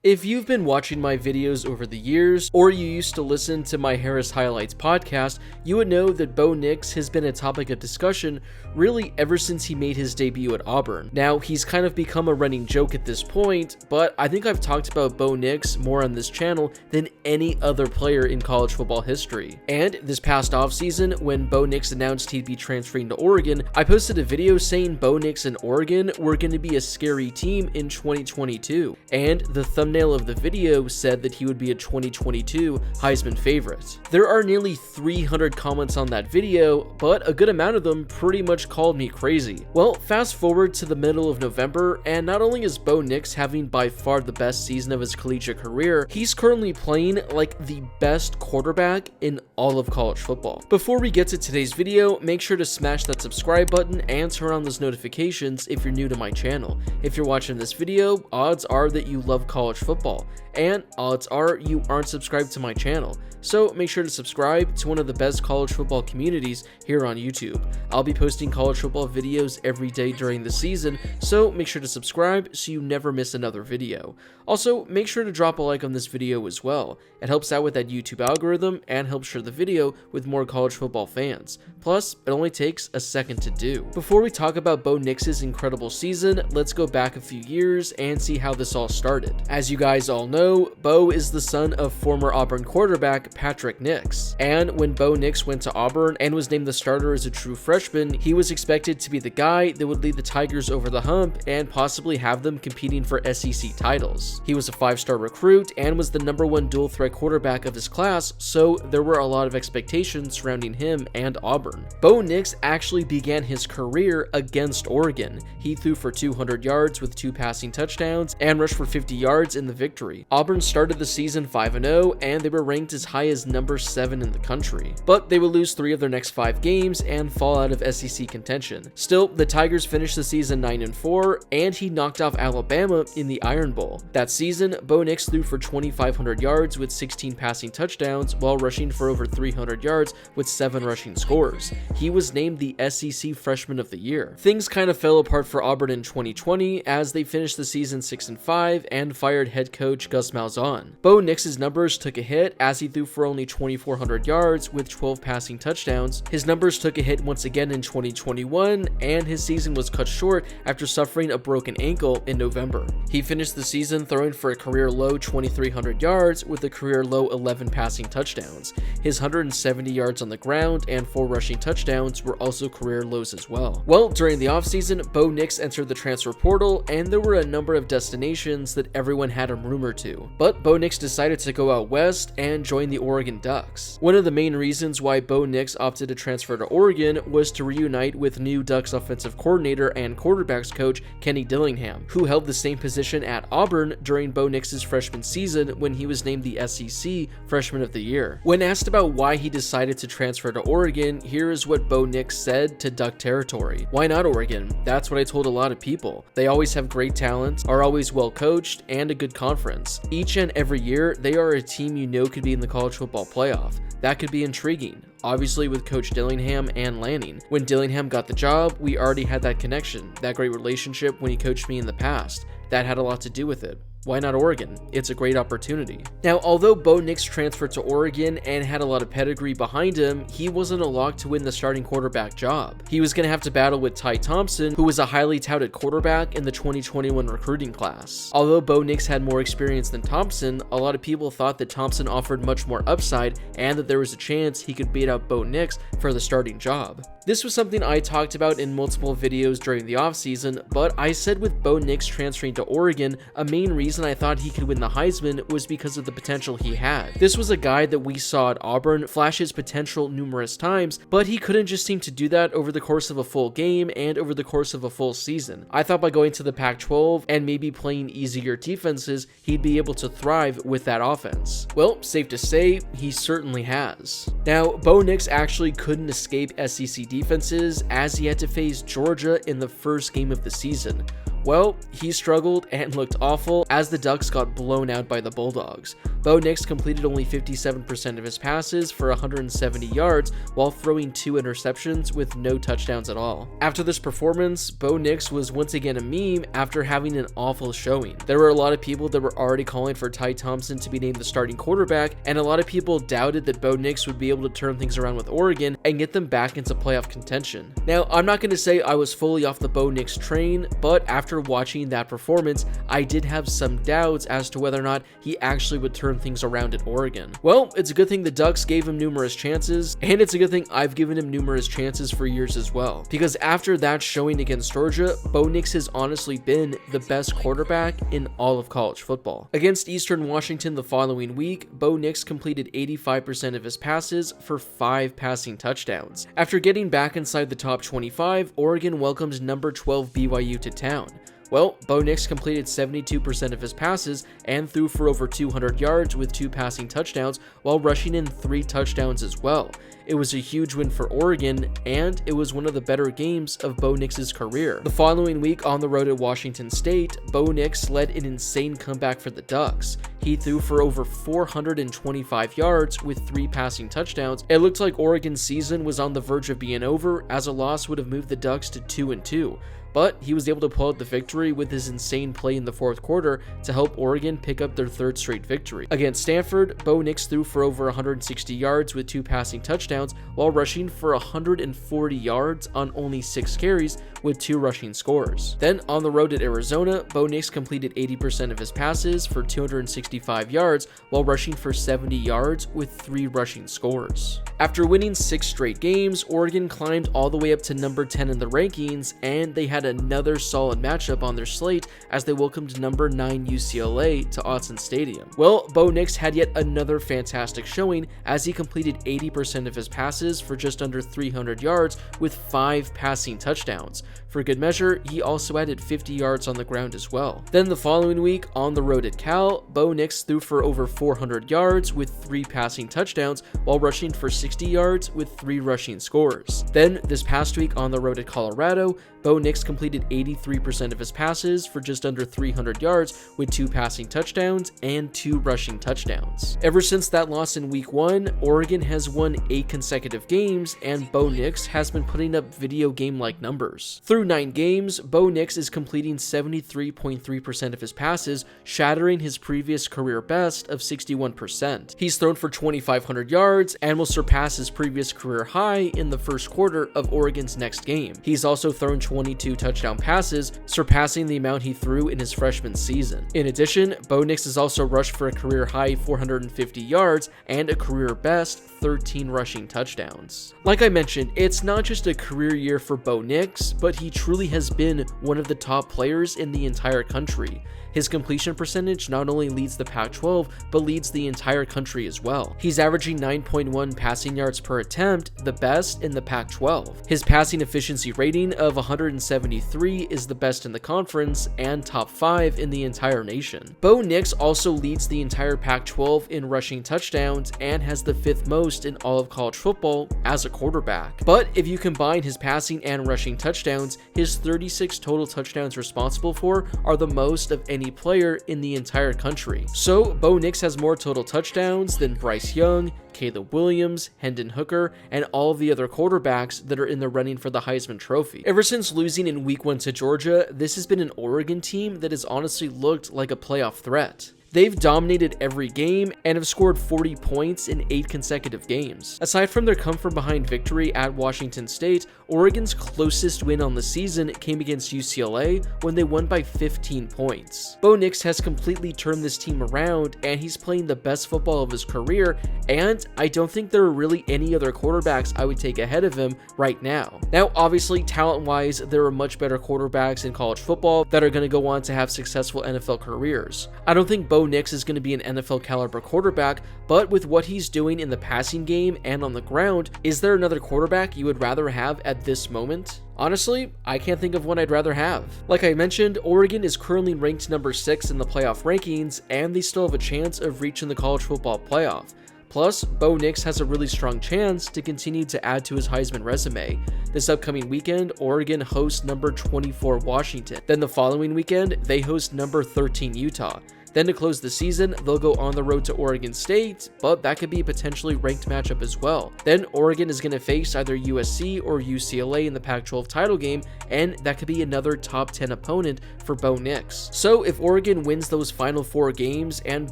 If you've been watching my videos over the years, or you used to listen to my Harris Highlights podcast, you would know that Bo Nix has been a topic of discussion really ever since he made his debut at Auburn. Now, he's kind of become a running joke at this point, but I think I've talked about Bo Nix more on this channel than any other player in college football history. And this past offseason, when Bo Nix announced he'd be transferring to Oregon, I posted a video saying Bo Nix and Oregon were going to be a scary team in 2022, and the thumbnail of the video said that he would be a 2022 Heisman favorite. There are nearly 300 comments on that video, but a good amount of them pretty much called me crazy. Well, fast forward to the middle of November, and not only is Bo Nix having by far the best season of his collegiate career, he's currently playing like the best quarterback in all of college football. Before we get to today's video, make sure to smash that subscribe button and turn on those notifications if you're new to my channel. If you're watching this video, odds are that you love college football, and odds are you aren't subscribed to my channel, so make sure to subscribe to one of the best college football communities here on YouTube. I'll be posting college football videos every day during the season, so make sure to subscribe so you never miss another video. Also, make sure to drop a like on this video as well. It helps out with that YouTube algorithm and helps share the video with more college football fans. Plus, it only takes a second to do. Before we talk about Bo Nix's incredible season, let's go back a few years and see how this all started. As you guys all know, Bo is the son of former Auburn quarterback Patrick Nix. And when Bo Nix went to Auburn and was named the starter as a true freshman, he was expected to be the guy that would lead the Tigers over the hump and possibly have them competing for SEC titles. He was a 5-star recruit and was the #1 dual threat quarterback of his class, so there were a lot of expectations surrounding him and Auburn. Bo Nix actually began his career against Oregon. He threw for 200 yards with 2 passing touchdowns and rushed for 50 yards in the victory. Auburn started the season 5-0, and they were ranked as high as number 7 in the country. But they would lose 3 of their next 5 games and fall out of SEC contention. Still, the Tigers finished the season 9-4, and he knocked off Alabama in the Iron Bowl. That season, Bo Nix threw for 2,500 yards with 16 passing touchdowns while rushing for over 300 yards with 7 rushing scores. He was named the SEC Freshman of the Year. Things kind of fell apart for Auburn in 2020 as they finished the season 6-5 and fired head coach Gus Malzahn. Bo Nix's numbers took a hit as he threw for only 2,400 yards with 12 passing touchdowns. His numbers took a hit once again in 2021, and his season was cut short after suffering a broken ankle in November. He finished the season throwing for a career low 2,300 yards with a career low 11 passing touchdowns. His 170 yards on the ground and 4 rushing touchdowns were also career lows as well. Well, during the offseason, Bo Nix entered the transfer portal, and there were a number of destinations that everyone had him rumored to. But Bo Nix decided to go out west and join the Oregon Ducks. One of the main reasons why Bo Nix opted to transfer to Oregon was to reunite with new Ducks offensive coordinator and quarterbacks coach Kenny Dillingham, who held the same position at Auburn during Bo Nix's freshman season when he was named the SEC Freshman of the Year. When asked about why he decided to transfer to Oregon, here is what Bo Nix said to Duck Territory. "Why not Oregon? That's what I told a lot of people. They always have great talent, are always well coached, and a good conference. Each and every year, they are a team you know could be in the college football playoff. That could be intriguing. Obviously with Coach Dillingham and Lanning. When Dillingham got the job, we already had that connection, that great relationship when he coached me in the past. That had a lot to do with it. Why not Oregon? It's a great opportunity." Now, although Bo Nix transferred to Oregon and had a lot of pedigree behind him, he wasn't a lock to win the starting quarterback job. He was going to have to battle with Ty Thompson, who was a highly touted quarterback in the 2021 recruiting class. Although Bo Nix had more experience than Thompson, a lot of people thought that Thompson offered much more upside and that there was a chance he could beat out Bo Nix for the starting job. This was something I talked about in multiple videos during the offseason, but I said with Bo Nix transferring to Oregon, a main reason I thought he could win the Heisman was because of the potential he had. This was a guy that we saw at Auburn flash his potential numerous times, but he couldn't just seem to do that over the course of a full game and over the course of a full season. I thought by going to the Pac-12 and maybe playing easier defenses, he'd be able to thrive with that offense. Well, safe to say, he certainly has. Now, Bo Nix actually couldn't escape SEC defenses as he had to face Georgia in the first game of the season. Well, he struggled and looked awful as the Ducks got blown out by the Bulldogs. Bo Nix completed only 57% of his passes for 170 yards while throwing 2 interceptions with no touchdowns at all. After this performance, Bo Nix was once again a meme after having an awful showing. There were a lot of people that were already calling for Ty Thompson to be named the starting quarterback, and a lot of people doubted that Bo Nix would be able to turn things around with Oregon and get them back into playoff contention. Now, I'm not going to say I was fully off the Bo Nix train, but after watching that performance, I did have some doubts as to whether or not he actually would turn things around at Oregon. Well, it's a good thing the Ducks gave him numerous chances, and it's a good thing I've given him numerous chances for years as well, because after that showing against Georgia, Bo Nix has honestly been the best quarterback in all of college football. Against Eastern Washington the following week, Bo Nix completed 85% of his passes for 5 passing touchdowns. After getting back inside the top 25, Oregon welcomed number 12 BYU to town. Well, Bo Nix completed 72% of his passes and threw for over 200 yards with 2 passing touchdowns while rushing in 3 touchdowns as well. It was a huge win for Oregon, and it was one of the better games of Bo Nix's career. The following week on the road at Washington State, Bo Nix led an insane comeback for the Ducks. He threw for over 425 yards with 3 passing touchdowns. It looked like Oregon's season was on the verge of being over, as a loss would have moved the Ducks to 2-2. But he was able to pull out the victory with his insane play in the 4th quarter to help Oregon pick up their 3rd straight victory. Against Stanford, Bo Nix threw for over 160 yards with 2 passing touchdowns while rushing for 140 yards on only 6 carries with 2 rushing scores. Then on the road at Arizona, Bo Nix completed 80% of his passes for 265 yards while rushing for 70 yards with 3 rushing scores. After winning 6 straight games, Oregon climbed all the way up to number 10 in the rankings, and they had another solid matchup on their slate as they welcomed number 9 UCLA to Autzen Stadium. Well, Bo Nix had yet another fantastic showing as he completed 80% of his passes for just under 300 yards with 5 passing touchdowns. For good measure, he also added 50 yards on the ground as well. Then the following week, on the road at Cal, Bo Nix threw for over 400 yards with 3 passing touchdowns while rushing for 60 yards with 3 rushing scores. Then this past week on the road at Colorado, Bo Nix completed 83% of his passes for just under 300 yards with 2 passing touchdowns and 2 rushing touchdowns. Ever since that loss in week 1, Oregon has won 8 consecutive games, and Bo Nix has been putting up video game-like numbers. Through 9 games, Bo Nix is completing 73.3% of his passes, shattering his previous career best of 61%. He's thrown for 2,500 yards and will surpass his previous career high in the 1st quarter of Oregon's next game. He's also thrown 22 touchdown passes, surpassing the amount he threw in his freshman season. In addition, Bo Nix has also rushed for a career high 450 yards and a career best 13 rushing touchdowns. Like I mentioned, it's not just a career year for Bo Nix, but he truly has been one of the top players in the entire country. His completion percentage not only leads the Pac-12, but leads the entire country as well. He's averaging 9.1 passing yards per attempt, the best in the Pac-12. His passing efficiency rating of 173 is the best in the conference and top 5 in the entire nation. Bo Nix also leads the entire Pac-12 in rushing touchdowns and has the 5th most in all of college football as a quarterback. But if you combine his passing and rushing touchdowns, his 36 total touchdowns responsible for are the most of any player in the entire country. So Bo Nix has more total touchdowns than Bryce Young, Caleb Williams, Hendon Hooker, and all of the other quarterbacks that are in the running for the Heisman Trophy. Ever since losing in week 1 to Georgia, this has been an Oregon team that has honestly looked like a playoff threat. They've dominated every game and have scored 40 points in 8 consecutive games. Aside from their come-from-behind victory at Washington State, Oregon's closest win on the season came against UCLA when they won by 15 points. Bo Nix has completely turned this team around, and he's playing the best football of his career, and I don't think there are really any other quarterbacks I would take ahead of him right now. Now, obviously, talent-wise, there are much better quarterbacks in college football that are going to go on to have successful NFL careers. I don't think Bo Nix is going to be an NFL caliber quarterback, but with what he's doing in the passing game and on the ground, is there another quarterback you would rather have at this moment? Honestly, I can't think of one I'd rather have. Like I mentioned, Oregon is currently ranked number 6 in the playoff rankings, and they still have a chance of reaching the college football playoff. Plus, Bo Nix has a really strong chance to continue to add to his Heisman resume. This upcoming weekend, Oregon hosts number 24 Washington. Then the following weekend, they host number 13 Utah. Then to close the season, they'll go on the road to Oregon State, but that could be a potentially ranked matchup as well. Then Oregon is going to face either USC or UCLA in the Pac-12 title game, and that could be another top 10 opponent for Bo Nix. So if Oregon wins those final 4 games and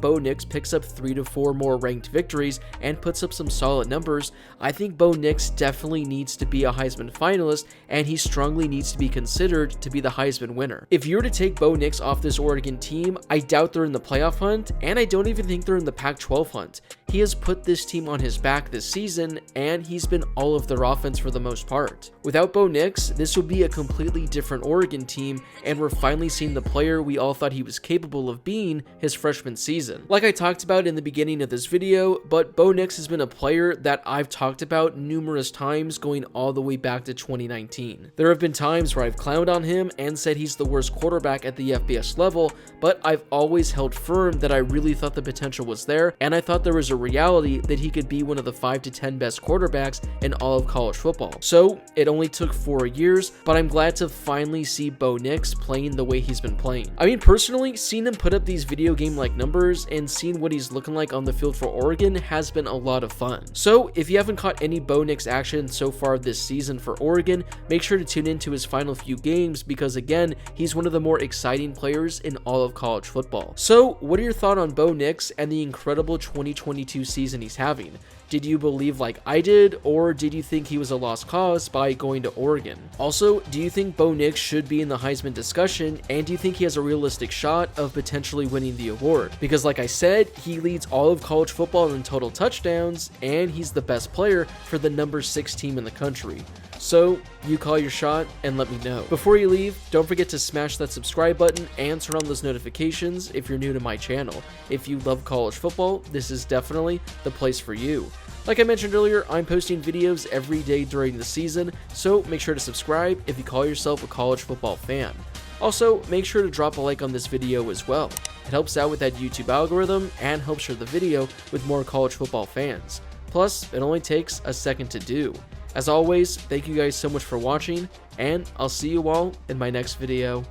Bo Nix picks up 3 to 4 more ranked victories and puts up some solid numbers, I think Bo Nix definitely needs to be a Heisman finalist, and he strongly needs to be considered to be the Heisman winner. If you were to take Bo Nix off this Oregon team, I doubt they're in the playoff hunt, and I don't even think they're in the Pac-12 hunt. He has put this team on his back this season, and he's been all of their offense for the most part. Without Bo Nix, this would be a completely different Oregon team, and we're finally seeing the player we all thought he was capable of being his freshman season. Like I talked about in the beginning of this video, but Bo Nix has been a player that I've talked about numerous times going all the way back to 2019. There have been times where I've clowned on him and said he's the worst quarterback at the FBS level, but I've always held firm that I really thought the potential was there, and I thought there was a reality that he could be one of the 5 to 10 best quarterbacks in all of college football. So it only took 4 years, but I'm glad to finally see Bo Nix playing the way he's been playing. I mean, personally, seeing him put up these video game-like numbers and seeing what he's looking like on the field for Oregon has been a lot of fun. So if you haven't caught any Bo Nix action so far this season for Oregon, make sure to tune into his final few games because again, he's one of the more exciting players in all of college football. So what are your thoughts on Bo Nix and the incredible 2022 season he's having? Did you believe like I did, or did you think he was a lost cause by going to Oregon? Also, do you think Bo Nix should be in the Heisman discussion, and do you think he has a realistic shot of potentially winning the award? Because like I said, he leads all of college football in total touchdowns, and he's the best player for the number 6 team in the country. So, you call your shot and let me know. Before you leave, don't forget to smash that subscribe button and turn on those notifications if you're new to my channel. If you love college football, this is definitely the place for you. Like I mentioned earlier, I'm posting videos every day during the season, so make sure to subscribe if you call yourself a college football fan. Also, make sure to drop a like on this video as well. It helps out with that YouTube algorithm and helps share the video with more college football fans. Plus, it only takes a second to do. As always, thank you guys so much for watching, and I'll see you all in my next video.